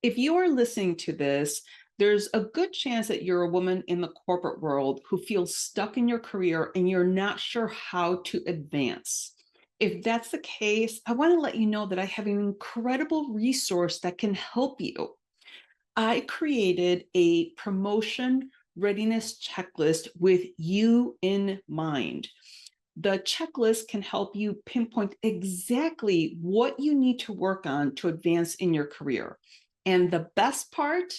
If you are listening to this, there's a good chance that you're a woman in the corporate world who feels stuck in your career and you're not sure how to advance. If that's the case, I want to let you know that I have an incredible resource that can help you. I created a promotion readiness checklist with you in mind. The checklist can help you pinpoint exactly what you need to work on to advance in your career. And the best part,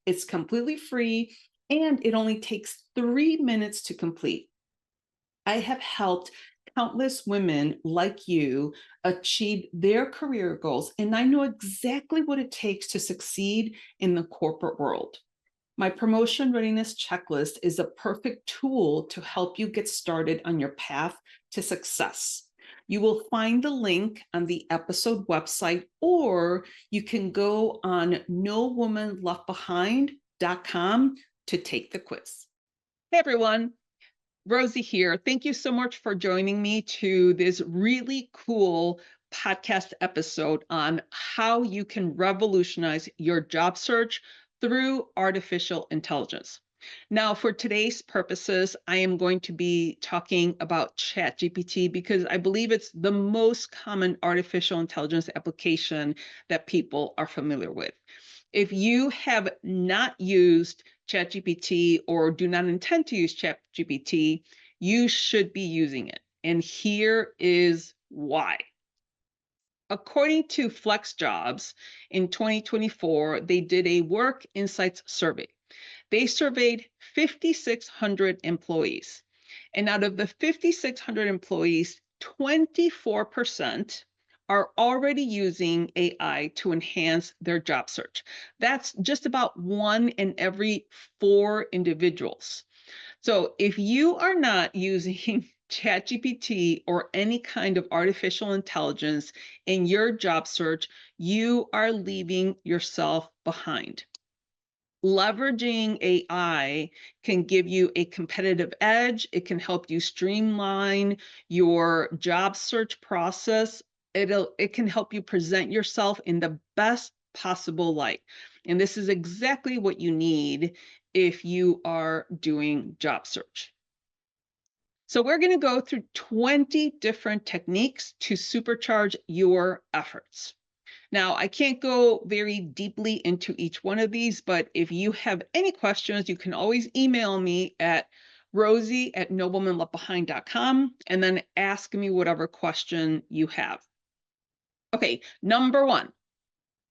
it's completely free and it only takes 3 minutes to complete. I have helped countless women like you achieve their career goals, and I know exactly what it takes to succeed in the corporate world. My promotion readiness checklist is a perfect tool to help you get started on your path to success. You will find the link on the episode website, or you can go on nowomanleftbehind.com to take the quiz. Hey everyone, Rosie here. Thank you so much for joining me to this really cool podcast episode on how you can revolutionize your job search through artificial intelligence. Now, for today's purposes, I am going to be talking about ChatGPT because I believe it's the most common artificial intelligence application that people are familiar with. If you have not used ChatGPT or do not intend to use ChatGPT, you should be using it. And here is why. According to FlexJobs in 2024, they did a work insights survey. They surveyed 5,600 employees. And out of the 5,600 employees, 24% are already using AI to enhance their job search. That's just about 1 in every 4 individuals. So if you are not using ChatGPT or any kind of artificial intelligence in your job search, you are leaving yourself behind. Leveraging AI can give you a competitive edge. It can help you streamline your job search process. It can help you present yourself in the best possible light. And this is exactly what you need if you are doing job search. So we're going to go through 20 different techniques to supercharge your efforts. Now, I can't go very deeply into each one of these, but if you have any questions, you can always email me at rosie@nowomanleftbehind.com and then ask me whatever question you have. Okay, number 1.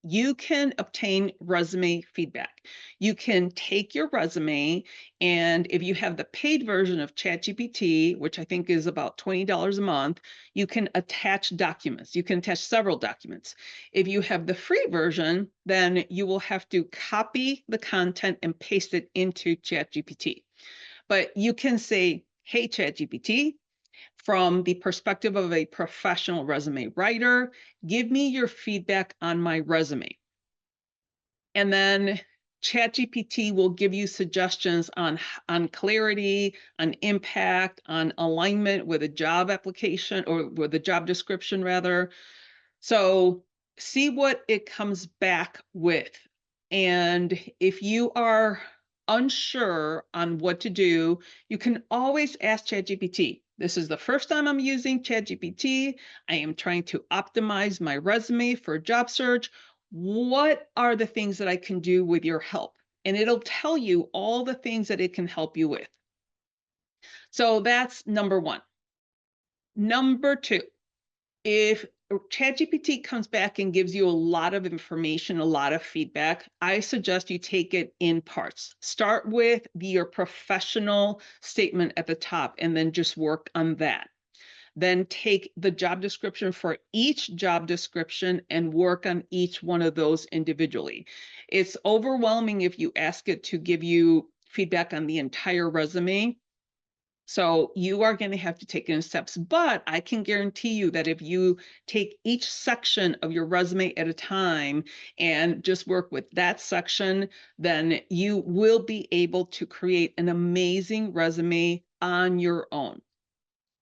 You can obtain resume feedback. You can take your resume, and if you have the paid version of ChatGPT, which I think is about $20 a month, you can attach documents. You can attach several documents. If you have the free version, then you will have to copy the content and paste it into ChatGPT. But you can say, hey, ChatGPT, from the perspective of a professional resume writer, give me your feedback on my resume. And then ChatGPT will give you suggestions on clarity, on impact, on alignment with a job application or with a job description rather. So see what it comes back with. And if you are unsure on what to do, you can always ask ChatGPT. This is the first time I'm using ChatGPT. I am trying to optimize my resume for job search. What are the things that I can do with your help? And it'll tell you all the things that it can help you with. So that's number 1. Number 2, if ChatGPT comes back and gives you a lot of information, a lot of feedback, I suggest you take it in parts. Start with your professional statement at the top and then just work on that. Then take the job description for each job description and work on each one of those individually. It's overwhelming if you ask it to give you feedback on the entire resume. So you are going to have to take it in steps, but I can guarantee you that if you take each section of your resume at a time and just work with that section, then you will be able to create an amazing resume on your own.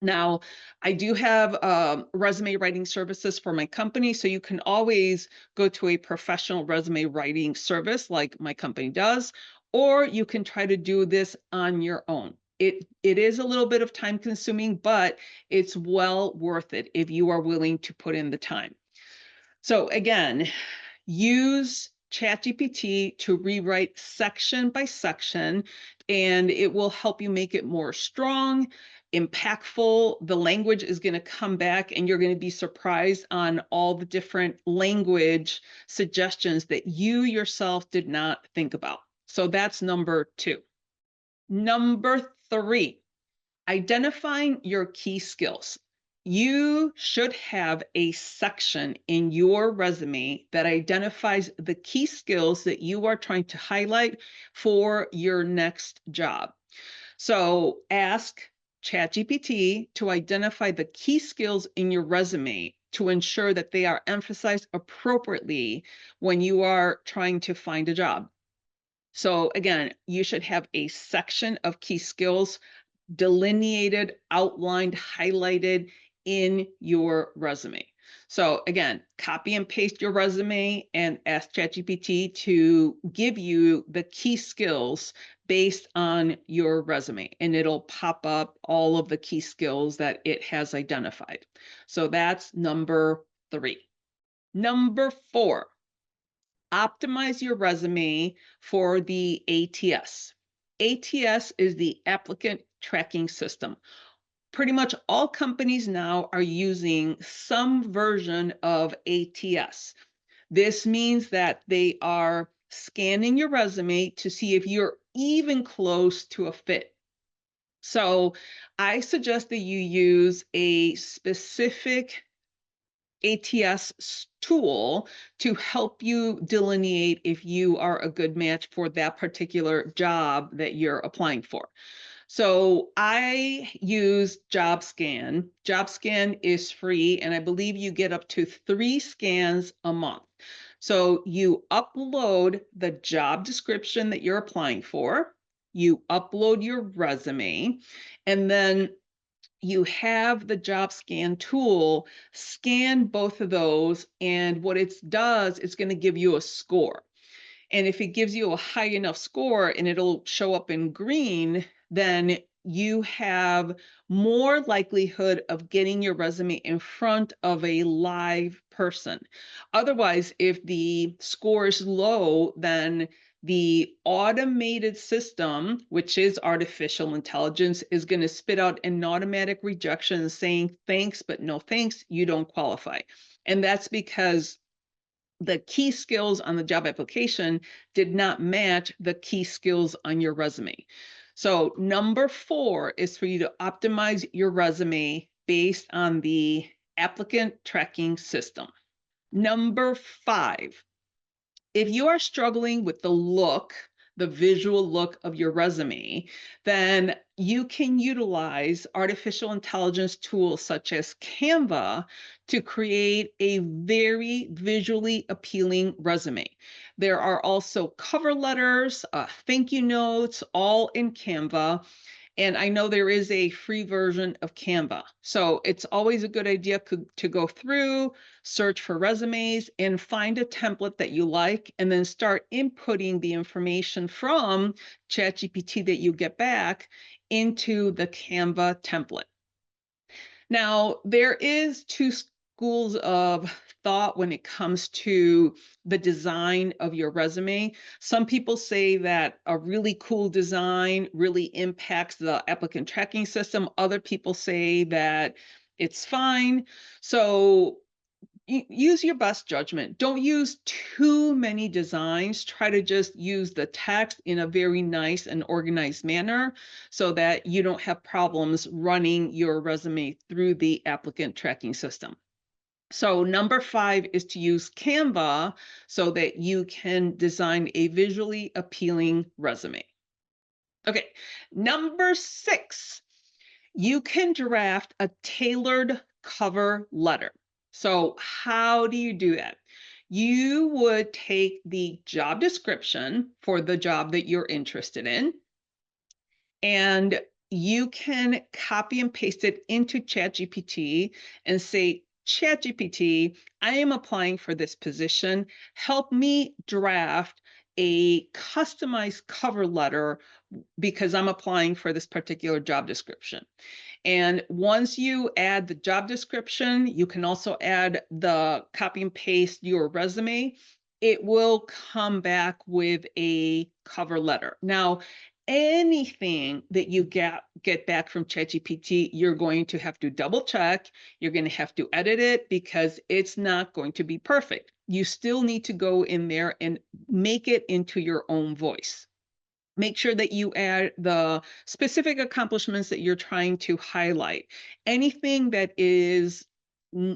Now, I do have resume writing services for my company, so you can always go to a professional resume writing service like my company does, or you can try to do this on your own. It is a little bit of time consuming, but it's well worth it if you are willing to put in the time. So again, use ChatGPT to rewrite section by section, and it will help you make it more strong, impactful. The language is going to come back, and you're going to be surprised on all the different language suggestions that you yourself did not think about. So that's number 2. Number 3, identifying your key skills. You should have a section in your resume that identifies the key skills that you are trying to highlight for your next job. So ask ChatGPT to identify the key skills in your resume to ensure that they are emphasized appropriately when you are trying to find a job. So again, you should have a section of key skills delineated, outlined, highlighted in your resume. So again, copy and paste your resume and ask ChatGPT to give you the key skills based on your resume, and it'll pop up all of the key skills that it has identified. So that's number 3. Number 4, optimize your resume for the ATS. ATS is the applicant tracking system. Pretty much all companies now are using some version of ATS. This means that they are scanning your resume to see if you're even close to a fit. So I suggest that you use a specific ATS tool to help you delineate if you are a good match for that particular job that you're applying for. So I use JobScan. JobScan is free, and I believe you get up to 3 scans a month. So you upload the job description that you're applying for, you upload your resume, and then you have the JobScan tool scan both of those, and what it does, it's going to give you a score. And if it gives you a high enough score and it'll show up in green, then you have more likelihood of getting your resume in front of a live person. Otherwise, if the score is low, then the automated system, which is artificial intelligence, is going to spit out an automatic rejection saying, thanks, but no thanks, you don't qualify. And that's because the key skills on the job application did not match the key skills on your resume. So number 4 is for you to optimize your resume based on the applicant tracking system. Number 5, if you are struggling with the visual look of your resume, then you can utilize artificial intelligence tools such as Canva to create a very visually appealing resume. There are also cover letters, thank you notes, all in Canva. And I know there is a free version of Canva. So it's always a good idea to go through, search for resumes, and find a template that you like, and then start inputting the information from ChatGPT that you get back into the Canva template. Now, there is 2 schools of thought when it comes to the design of your resume. Some people say that a really cool design really impacts the applicant tracking system. Other people say that it's fine. So use your best judgment. Don't use too many designs. Try to just use the text in a very nice and organized manner so that you don't have problems running your resume through the applicant tracking system. So number 5 is to use Canva so that you can design a visually appealing resume. Okay, number 6, you can draft a tailored cover letter. So how do you do that? You would take the job description for the job that you're interested in, and you can copy and paste it into ChatGPT and say, ChatGPT, I am applying for this position. Help me draft a customized cover letter because I'm applying for this particular job description. And once you add the job description, you can also add the copy and paste your resume. It will come back with a cover letter. Now, anything that you get back from ChatGPT, you're going to have to double check. You're going to have to edit it because it's not going to be perfect. You still need to go in there and make it into your own voice. Make sure that you add the specific accomplishments that you're trying to highlight. Anything that is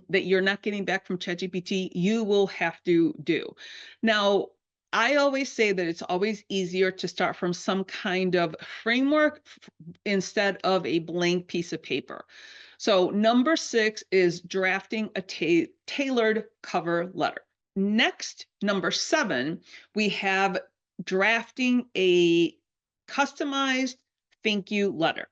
that you're not getting back from ChatGPT, you will have to do. Now, I always say that it's always easier to start from some kind of framework instead of a blank piece of paper. So number 6 is drafting a tailored cover letter. Next, number 7, we have drafting a customized thank you letter.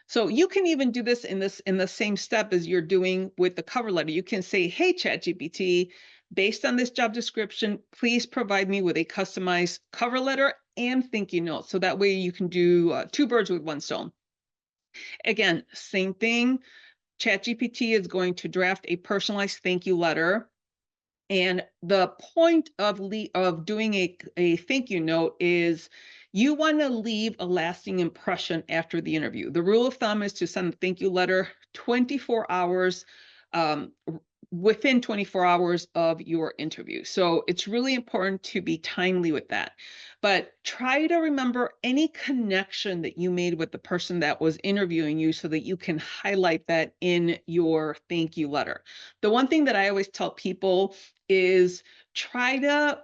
So you can even do this in the same step as you're doing with the cover letter. You can say, hey, ChatGPT, based on this job description, please provide me with a customized cover letter and thank you note. So that way you can do 2 birds with 1 stone. Again, same thing. ChatGPT is going to draft a personalized thank you letter. And the point of doing a thank you note is you want to leave a lasting impression after the interview. The rule of thumb is to send a thank you letter 24 hours, within 24 hours of your interview. So it's really important to be timely with that. But try to remember any connection that you made with the person that was interviewing you so that you can highlight that in your thank you letter. The one thing that I always tell people is try to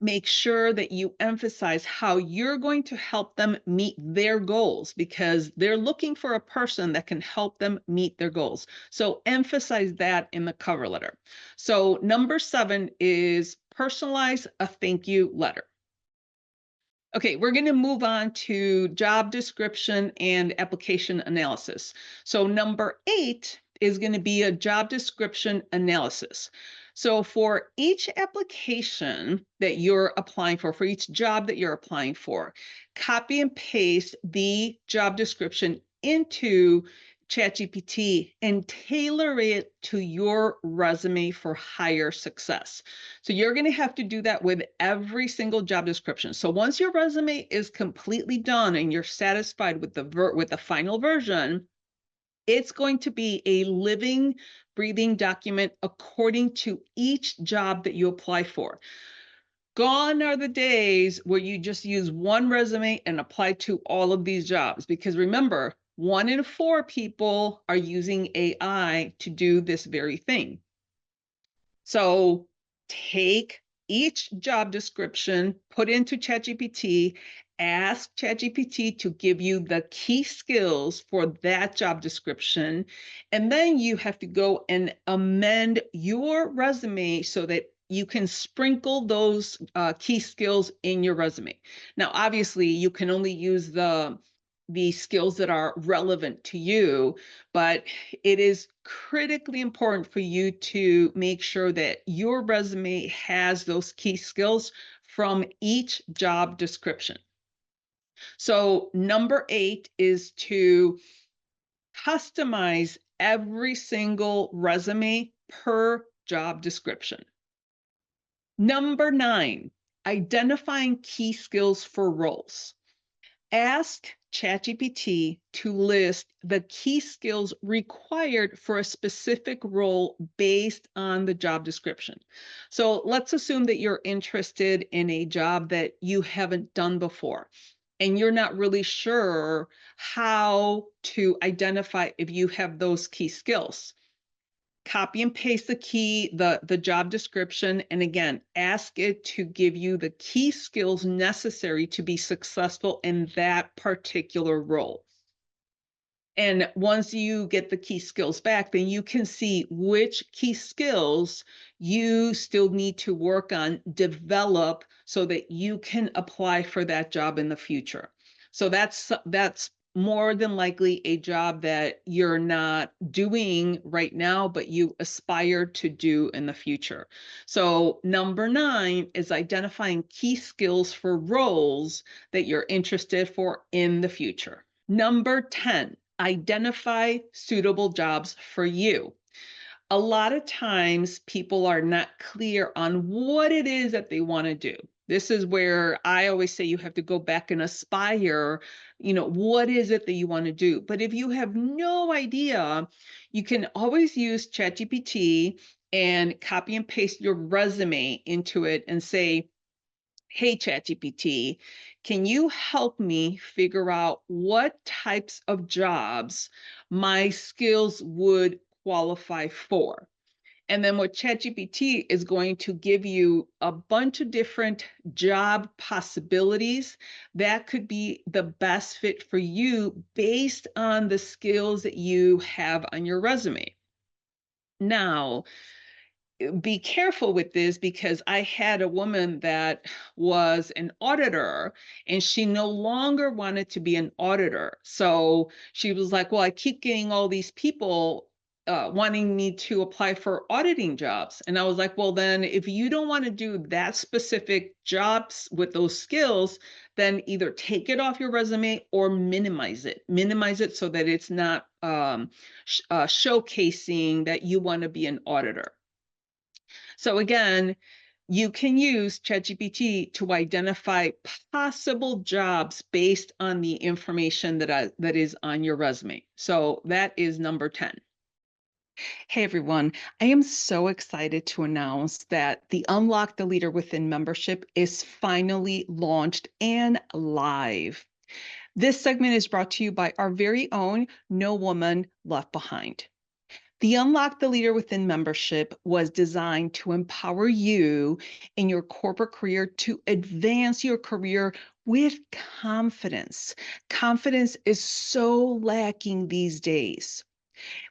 make sure that you emphasize how you're going to help them meet their goals because they're looking for a person that can help them meet their goals. So emphasize that in the cover letter. So number 7 is personalize a thank you letter. Okay, we're going to move on to job description and application analysis. So number 8 is going to be a job description analysis. So for each application that you're applying for each job that you're applying for, copy and paste the job description into ChatGPT and tailor it to your resume for higher success. So you're going to have to do that with every single job description. So once your resume is completely done and you're satisfied with the final version, it's going to be a living, breathing document according to each job that you apply for. Gone are the days where you just use one resume and apply to all of these jobs. Because remember, 1 in 4 people are using AI to do this very thing. So take each job description, put into ChatGPT, ask ChatGPT to give you the key skills for that job description, and then you have to go and amend your resume so that you can sprinkle those key skills in your resume. Now, obviously, you can only use the skills that are relevant to you, but it is critically important for you to make sure that your resume has those key skills from each job description. So number 8 is to customize every single resume per job description. Number 9, identifying key skills for roles. Ask ChatGPT to list the key skills required for a specific role based on the job description. So let's assume that you're interested in a job that you haven't done before, and you're not really sure how to identify if you have those key skills. Copy and paste the job description, and again, ask it to give you the key skills necessary to be successful in that particular role. And once you get the key skills back, then you can see which key skills you still need to work on, develop so that you can apply for that job in the future. So that's more than likely a job that you're not doing right now, but you aspire to do in the future. So, number 9 is identifying key skills for roles that you're interested for in the future. Number 10, identify suitable jobs for you. A lot of times people are not clear on what it is that they want to do. This is where I always say you have to go back and aspire, what is it that you want to do? But if you have no idea, you can always use ChatGPT and copy and paste your resume into it and say, "Hey, ChatGPT, can you help me figure out what types of jobs my skills would qualify for?" And then what ChatGPT is going to give you a bunch of different job possibilities that could be the best fit for you based on the skills that you have on your resume. Now, be careful with this because I had a woman that was an auditor and she no longer wanted to be an auditor. So she was like, "Well, I keep getting all these people wanting me to apply for auditing jobs." And I was like, "Well, then if you don't want to do that specific jobs with those skills, then either take it off your resume or minimize it. Minimize it so that it's not showcasing that you want to be an auditor." So again, you can use ChatGPT to identify possible jobs based on the information that is on your resume. So that is number 10. Hey everyone, I am so excited to announce that the Unlock the Leader Within membership is finally launched and live. This segment is brought to you by our very own No Woman Left Behind. The Unlock the Leader Within membership was designed to empower you in your corporate career to advance your career with confidence. Confidence is so lacking these days.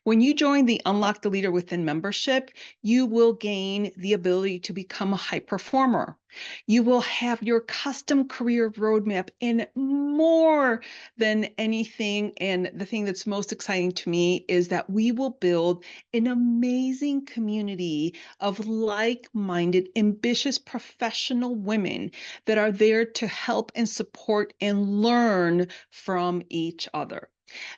When you join the Unlock the Leader Within membership, you will gain the ability to become a high performer. You will have your custom career roadmap and more than anything. And the thing that's most exciting to me is that we will build an amazing community of like-minded, ambitious professional women that are there to help and support and learn from each other.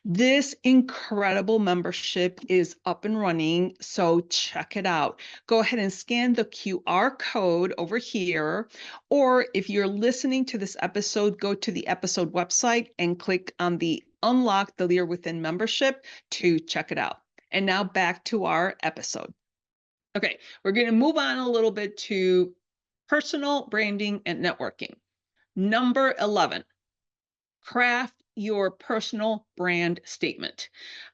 This incredible membership is up and running, so check it out. Go ahead and scan the QR code over here, or if you're listening to this episode, go to the episode website and click on the Unlock the Leader Within membership to check it out. And now back to our episode. Okay, we're going to move on a little bit to personal branding and networking. Number 11. Craft your personal brand statement.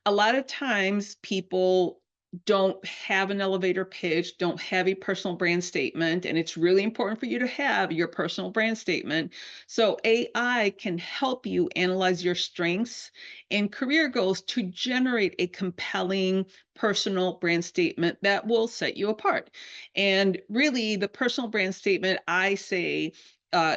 A lot of times people don't have an elevator pitch, don't have a personal brand statement, and it's really important for you to have your personal brand statement. So AI can help you analyze your strengths and career goals to generate a compelling personal brand statement that will set you apart. And really, the personal brand statement, I say,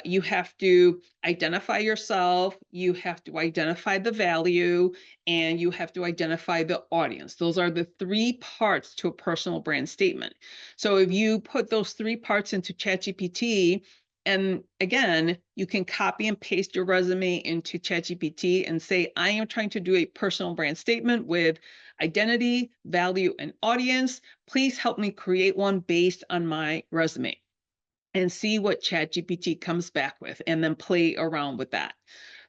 you have to identify yourself, you have to identify the value, and you have to identify the audience. Those are the 3 parts to a personal brand statement. So if you put those 3 parts into ChatGPT, and again, you can copy and paste your resume into ChatGPT and say, "I am trying to do a personal brand statement with identity, value, and audience. Please help me create one based on my resume." And see what ChatGPT comes back with, and then play around with that.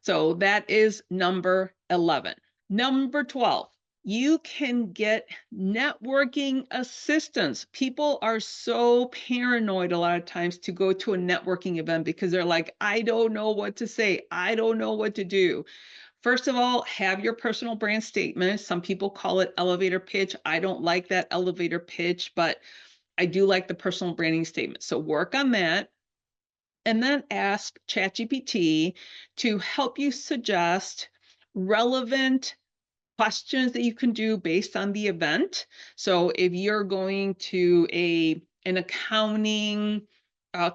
So that is number 11. Number 12, you can get networking assistance. People are so paranoid a lot of times to go to a networking event because they're like, "I don't know what to say. I don't know what to do." First of all, have your personal brand statement. Some people call it elevator pitch. I don't like that elevator pitch, but I do like the personal branding statement. So work on that. And then ask ChatGPT to help you suggest relevant questions that you can do based on the event. So if you're going to an accounting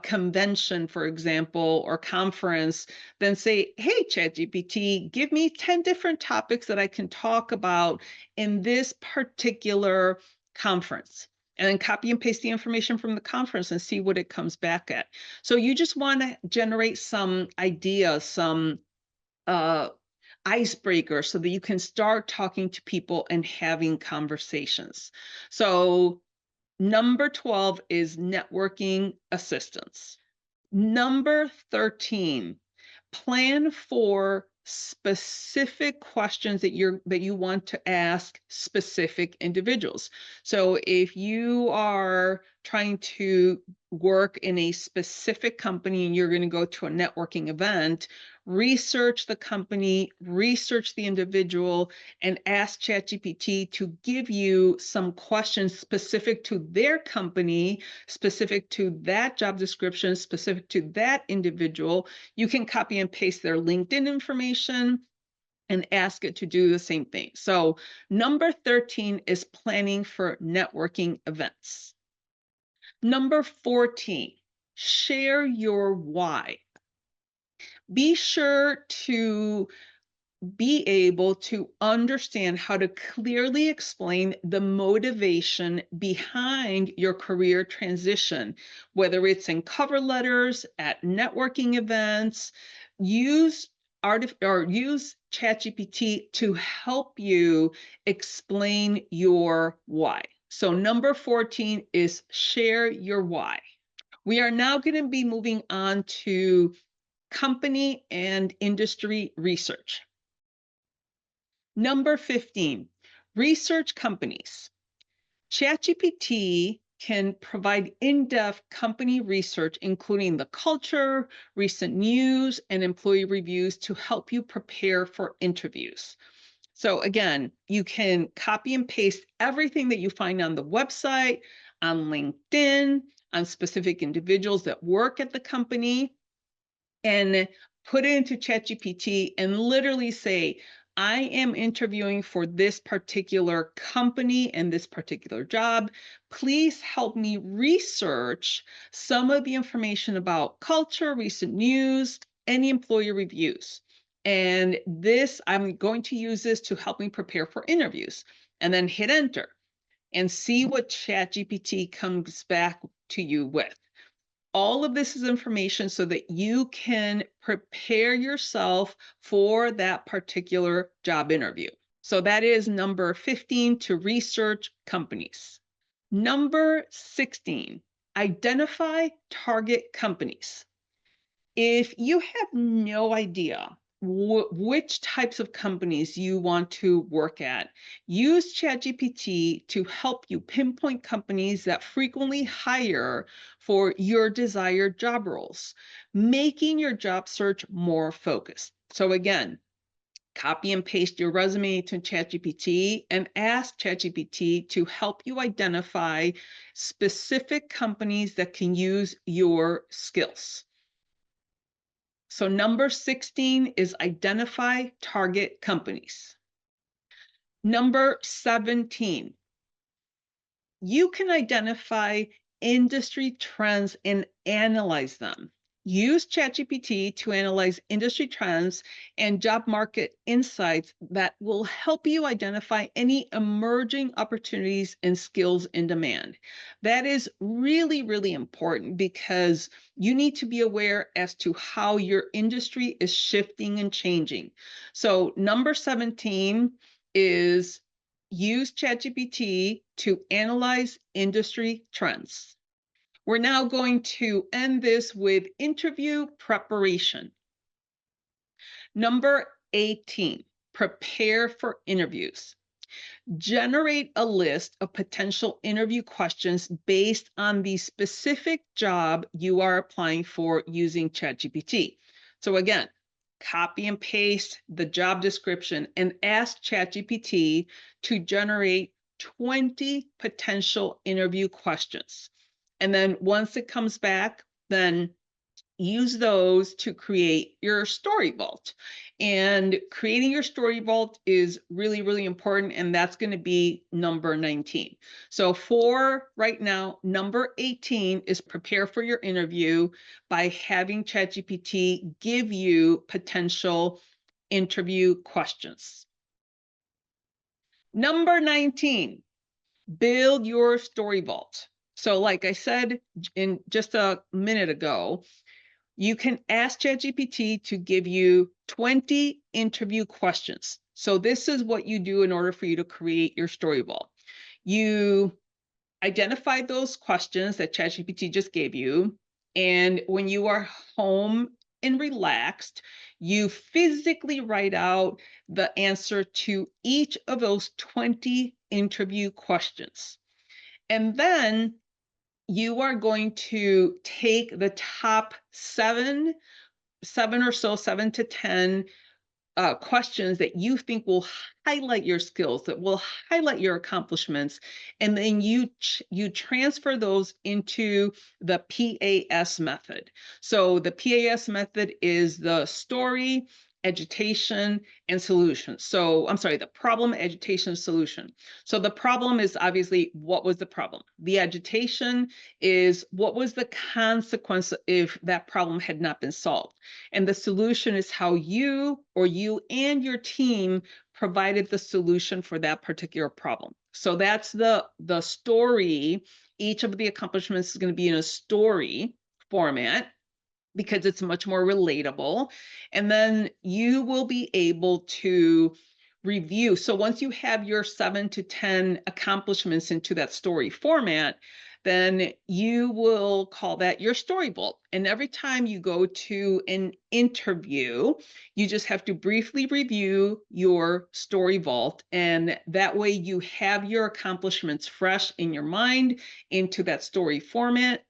convention, for example, or conference, then say, hey, ChatGPT, give me 10 different topics that I can talk about in this particular conference. And then copy and paste the information from the conference and see what it comes back at. So you just want to generate some ideas, some icebreaker so that you can start talking to people and having conversations. So number 12 is networking assistance. Number 13, plan for specific questions that you want to ask specific individuals. So if you are trying to work in a specific company and you're going to go to a networking event, research the company, research the individual, and ask ChatGPT to give you some questions specific to their company, specific to that job description, specific to that individual. You can copy and paste their LinkedIn information and ask it to do the same thing. So number 13 is planning for networking events. Number 14, share your why. Be sure to be able to understand how to clearly explain the motivation behind your career transition, whether it's in cover letters, at networking events. Use use ChatGPT to help you explain your why. So number 14 is share your why. We are now going to be moving on to company and industry research. Number 15, research companies. ChatGPT can provide in-depth company research, including the culture, recent news, and employee reviews to help you prepare for interviews. So again, you can copy and paste everything that you find on the website, on LinkedIn, on specific individuals that work at the company, and put it into ChatGPT and literally say, I am interviewing for this particular company and this particular job. Please help me research some of the information about culture, recent news, any employer reviews. And this, I'm going to use this to help me prepare for interviews. And then hit enter and see what ChatGPT comes back to you with. All of this is information so that you can prepare yourself for that particular job interview. So that is number 15, to research companies. Number 16, identify target companies. If you have no idea which types of companies you want to work at, use ChatGPT to help you pinpoint companies that frequently hire for your desired job roles, making your job search more focused. So again, copy and paste your resume to ChatGPT and ask ChatGPT to help you identify specific companies that can use your skills. So number 16 is identify target companies. Number 17, you can identify industry trends and analyze them. Use ChatGPT to analyze industry trends and job market insights that will help you identify any emerging opportunities and skills in demand. That is really, really important because you need to be aware as to how your industry is shifting and changing. So number 17 is use ChatGPT to analyze industry trends. We're now going to end this with interview preparation. Number 18, prepare for interviews. Generate a list of potential interview questions based on the specific job you are applying for using ChatGPT. So again, copy and paste the job description and ask ChatGPT to generate 20 potential interview questions. And then once it comes back, then use those to create your story vault. And creating your story vault is really, really important. And that's going to be number 19. So for right now, number 18 is prepare for your interview by having ChatGPT give you potential interview questions. Number 19, build your story vault. So like I said in just a minute ago, you can ask ChatGPT to give you 20 interview questions. So this is what you do in order for you to create your story vault. You identify those questions that ChatGPT just gave you, and when you are home and relaxed, you physically write out the answer to each of those 20 interview questions. And then you are going to take the top seven or so, 7 to 10 questions that you think will highlight your skills, that will highlight your accomplishments, and then you transfer those into the PAS method. So the PAS method is the story, agitation, and solution. So I'm sorry, the problem, agitation, solution. So the problem is obviously what was the problem. The agitation is what was the consequence if that problem had not been solved. And the solution is how you and your team provided the solution for that particular problem. So that's the story. Each of the accomplishments is going to be in a story format because it's much more relatable. And then you will be able to review. So once you have your 7 to 10 accomplishments into that story format, then you will call that your story vault. And every time you go to an interview, you just have to briefly review your story vault. And that way you have your accomplishments fresh in your mind into that story format.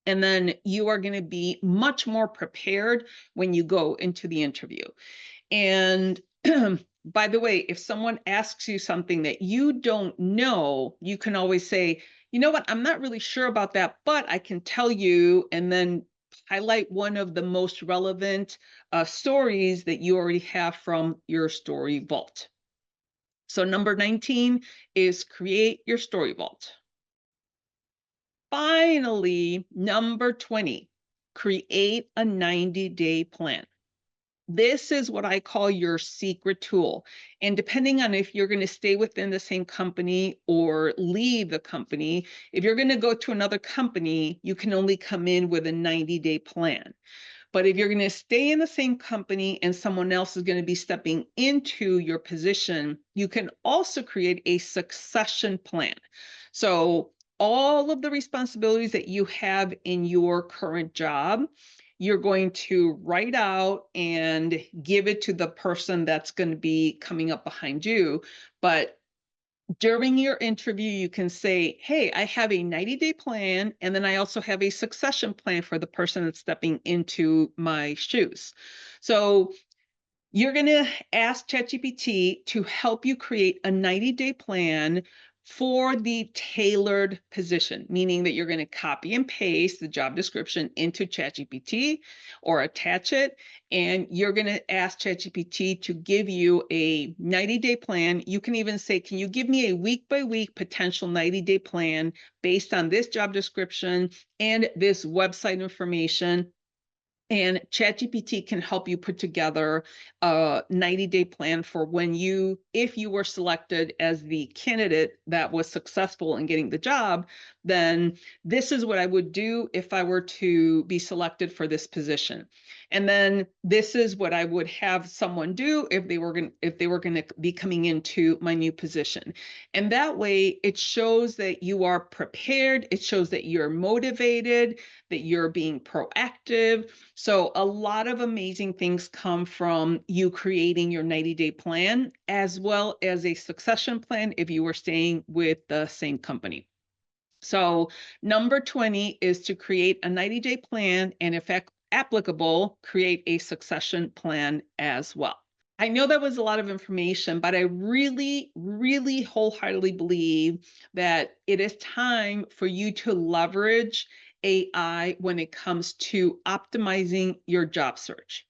And then you are going to be much more prepared when you go into the interview. And by the way, if someone asks you something that you don't know, you can always say, you know what, I'm not really sure about that, but I can tell you, and then highlight one of the most relevant stories that you already have from your story vault. So number 19 is create your story vault. Finally, number 20, create a 90-day plan. This is what I call your secret tool. And depending on if you're going to stay within the same company or leave the company, if you're going to go to another company, you can only come in with a 90-day plan. But if you're going to stay in the same company and someone else is going to be stepping into your position, you can also create a succession plan. So all of the responsibilities that you have in your current job, you're going to write out and give it to the person that's going to be coming up behind you. But during your interview, you can say, hey, I have a 90-day plan, and then I also have a succession plan for the person that's stepping into my shoes. So you're going to ask ChatGPT to help you create a 90-day plan for the tailored position, meaning that you're going to copy and paste the job description into ChatGPT or attach it, and you're going to ask ChatGPT to give you a 90-day plan. You can even say, can you give me a week-by-week potential 90-day plan based on this job description and this website information? And ChatGPT can help you put together a 90-day plan for if you were selected as the candidate that was successful in getting the job, then this is what I would do if I were to be selected for this position. And then this is what I would have someone do if they were going to be coming into my new position. And that way it shows that you are prepared. It shows that you're motivated, that you're being proactive. So a lot of amazing things come from you creating your 90-day plan, as well as a succession plan if you were staying with the same company. So number 20 is to create a 90-day plan, and if applicable, create a succession plan as well. I know that was a lot of information, but I really, really wholeheartedly believe that it is time for you to leverage AI when it comes to optimizing your job search.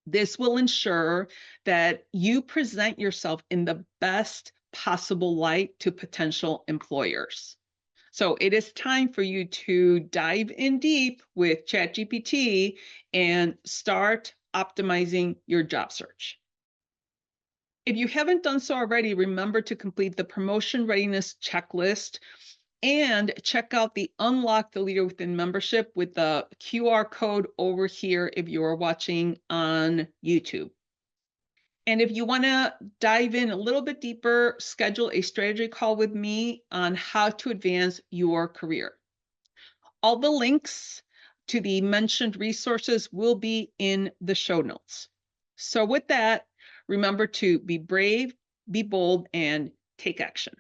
This will ensure that you present yourself in the best possible light to potential employers. So it is time for you to dive in deep with ChatGPT and start optimizing your job search. If you haven't done so already, remember to complete the promotion readiness checklist and check out the Unlock the Leader Within membership with the QR code over here if you are watching on YouTube. And if you want to dive in a little bit deeper, schedule a strategy call with me on how to advance your career. All the links to the mentioned resources will be in the show notes. So with that, remember to be brave, be bold, and take action.